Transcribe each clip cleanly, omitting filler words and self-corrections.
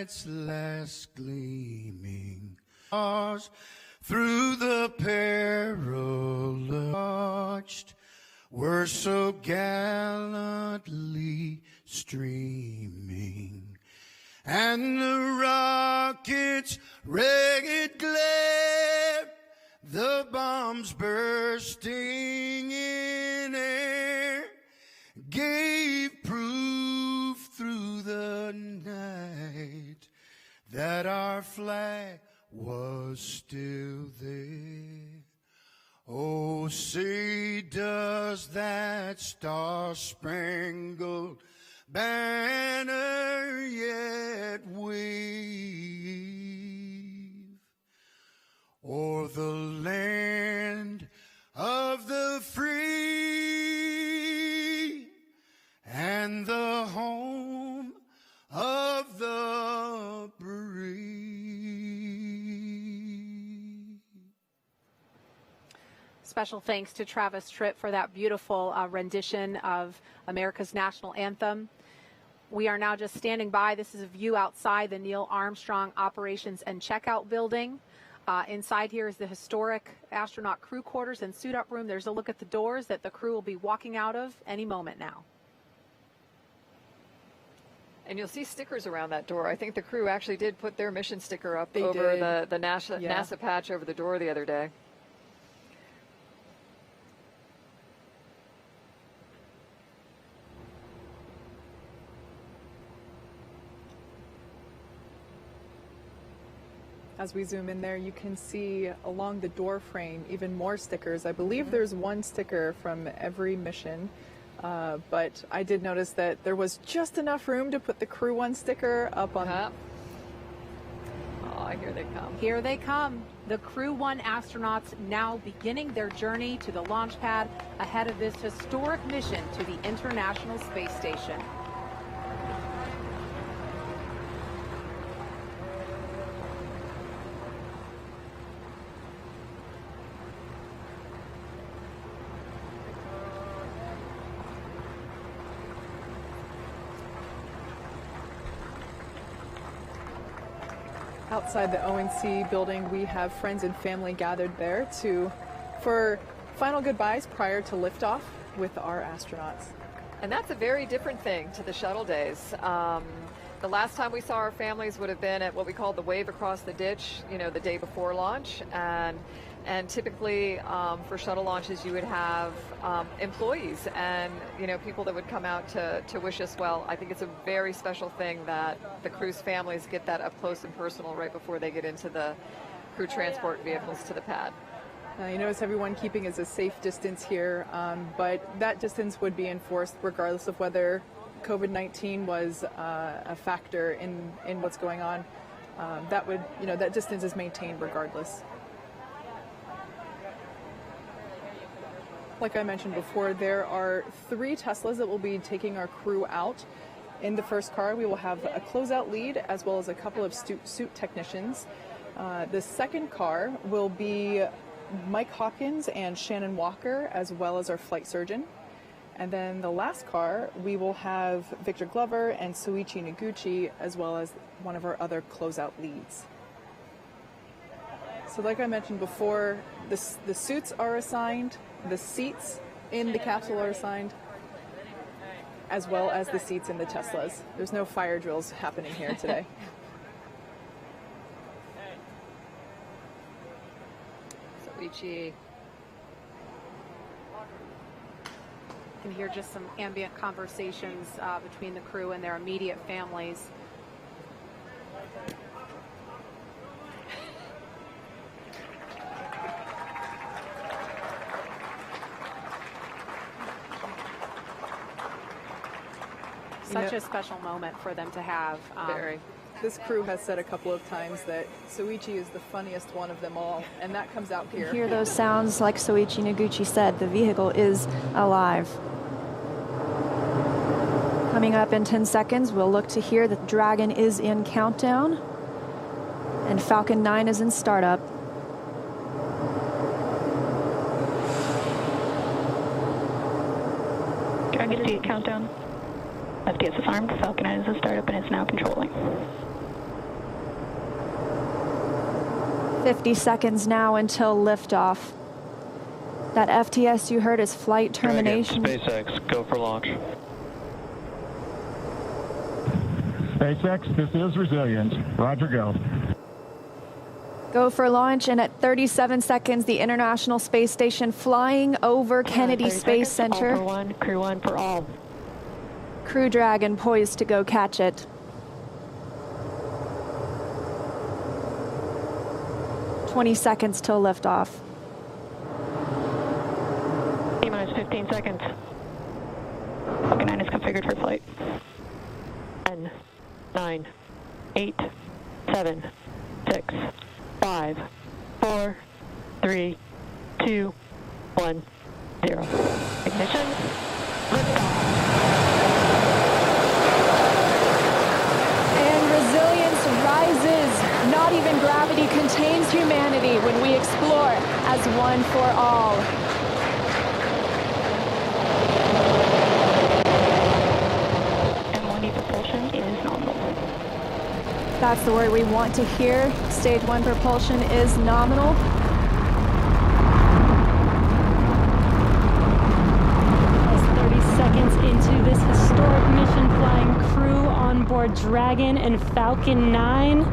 night's last gleaming stars through the perilous watched were so gallantly streaming, and the rocket's ragged glare, the bombs bursting in air, gave proof through the night that our flag was still there. Oh, say does that star-spangled banner yet wave o'er the land of the free and the home of the brave? Special thanks to Travis Tritt for that beautiful rendition of America's national anthem. We are now just standing by. This is a view outside the Neil Armstrong Operations and Checkout Building. Inside here is the historic astronaut crew quarters and suit-up room. There's a look at the doors that the crew will be walking out of any moment now. And you'll see stickers around that door. I think the crew actually did put their mission sticker up over the NASA patch over the door the other day. As we zoom in there, you can see along the door frame even more stickers. I believe there's one sticker from every mission, but I did notice that there was just enough room to put the Crew One sticker up on. Oh, here they come. Here they come. The Crew One astronauts now beginning their journey to the launch pad ahead of this historic mission to the International Space Station. Outside the ONC building, we have friends and family gathered there for final goodbyes prior to liftoff with our astronauts. And that's a very different thing to the shuttle days. The last time we saw our families would have been at what we call the wave across the ditch, you know, the day before launch. And typically for shuttle launches, you would have employees and, you know, people that would come out to wish us well. I think it's a very special thing that the crew's families get that up close and personal right before they get into the crew transport vehicles to the pad. You notice everyone keeping as a safe distance here, but that distance would be enforced regardless of whether COVID-19 was a factor in what's going on. That distance is maintained regardless. Like I mentioned before, there are 3 Teslas that will be taking our crew out. In the first car, we will have a closeout lead as well as a couple of suit technicians. The second car will be Mike Hawkins and Shannon Walker, as well as our flight surgeon. And then the last car, we will have Victor Glover and Soichi Noguchi, as well as one of our other closeout leads. So like I mentioned before, the suits are assigned, the seats in the capsule are assigned, as well as the seats in the Teslas. There's no fire drills happening here today. Soichi. You can hear just some ambient conversations between the crew and their immediate families. Such a special moment for them to have. Very. This crew has said a couple of times that Soichi is the funniest one of them all, and that comes out here. You hear those sounds, like Soichi Noguchi said, the vehicle is alive. Coming up in 10 seconds, we'll look to hear that Dragon is in countdown, and Falcon 9 is in startup. Dragon is in countdown. FTS is armed, Falcon 9 is in startup, and it's now controlling. 50 seconds now until liftoff. That FTS you heard is flight termination. Dragon, SpaceX, go for launch. SpaceX, this is Resilience. Roger, go. Go for launch, and at 37 seconds, the International Space Station flying over Kennedy Space Center. All for one, Crew 1 for all. Crew Dragon poised to go catch it. 20 seconds till liftoff. T-minus 15 seconds. Falcon 9 is configured for flight. 10, 9, 8, 7, 6, 5, 4, 3, 2, 1, 0. Ignition. Liftoff. And resilience rises. Not even gravity contains humanity when we explore as one for all. M1E propulsion is nominal. That's the word we want to hear. Stage 1 propulsion is nominal. As 30 seconds into this historic mission, flying crew on board Dragon and Falcon 9.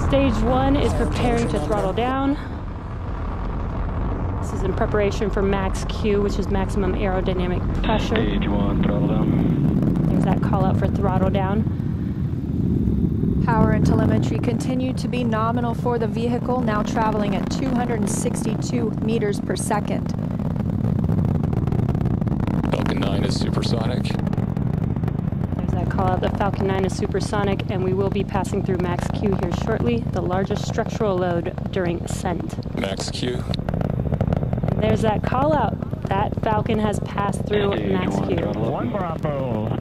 Stage 1 is preparing to throttle down. This is in preparation for max Q, which is maximum aerodynamic pressure. Stage 1, throttle down. There's that call out for throttle down. Power and telemetry continue to be nominal for the vehicle, now traveling at 262 meters per second. Falcon 9 is supersonic. There's that call out. The Falcon 9 is supersonic, and we will be passing through max Q here shortly, the largest structural load during ascent. Max Q. And there's that call out. That Falcon has passed through max Q. 1 Bravo.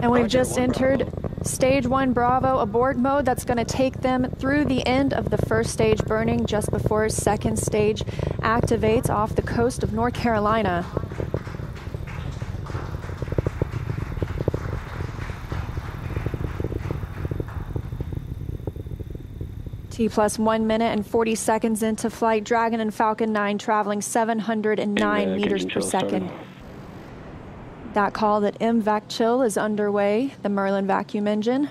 And we've just entered Stage 1 Bravo abort mode. That's going to take them through the end of the first stage burning just before second stage activates off the coast of North Carolina. T plus 1 minute and 40 seconds into flight. Dragon and Falcon 9 traveling 709 meters per second. That call that MVAC chill is underway, the Merlin vacuum engine.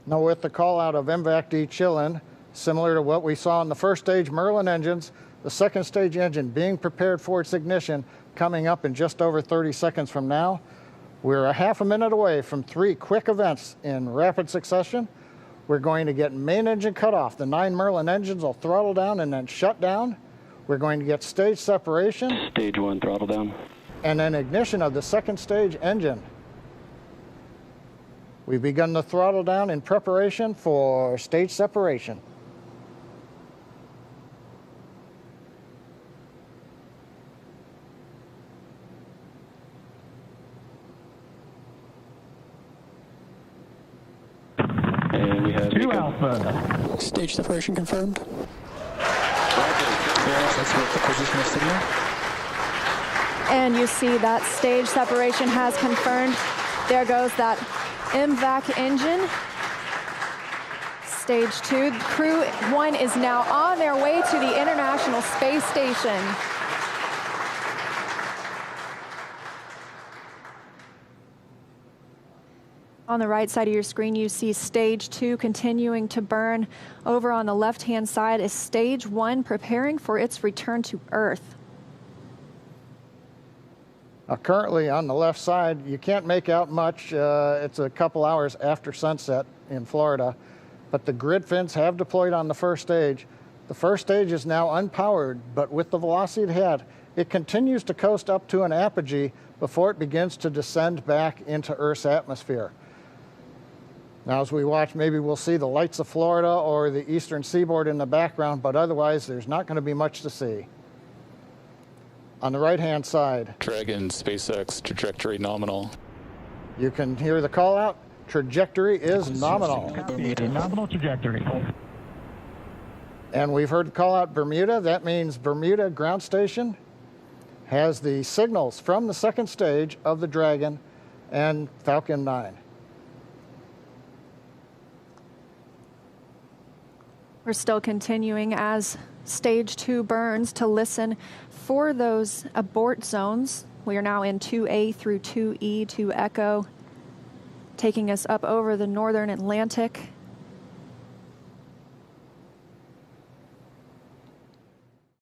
Now with the call out of MVAC de-chilling, similar to what we saw in the first stage Merlin engines, the second stage engine being prepared for its ignition coming up in just over 30 seconds from now. We're a half a minute away from 3 quick events in rapid succession. We're going to get main engine cut off. The 9 Merlin engines will throttle down and then shut down. We're going to get stage separation. Stage 1, throttle down. And then ignition of the second stage engine. We've begun the throttle down in preparation for stage separation. And we have 2 Alpha. Stage separation confirmed. That's what the position of signal. And you see that stage separation has confirmed. There goes that MVAC engine. Stage 2. Crew 1 is now on their way to the International Space Station. On the right side of your screen, you see Stage 2 continuing to burn. Over on the left-hand side is Stage 1 preparing for its return to Earth. Currently on the left side, you can't make out much. It's a couple hours after sunset in Florida, but the grid fins have deployed on the first stage. The first stage is now unpowered, but with the velocity it had, it continues to coast up to an apogee before it begins to descend back into Earth's atmosphere. Now, as we watch, maybe we'll see the lights of Florida or the eastern seaboard in the background, but otherwise, there's not going to be much to see. On the right-hand side, Dragon, SpaceX, trajectory nominal. you can hear the call out. Trajectory is nominal. Nominal trajectory. And we've heard the call out Bermuda. That means Bermuda ground station has the signals from the second stage of the Dragon and Falcon 9. We're still continuing as stage 2 burns to listen for those abort zones. We are now in 2A through 2E to Echo, taking us up over the northern Atlantic.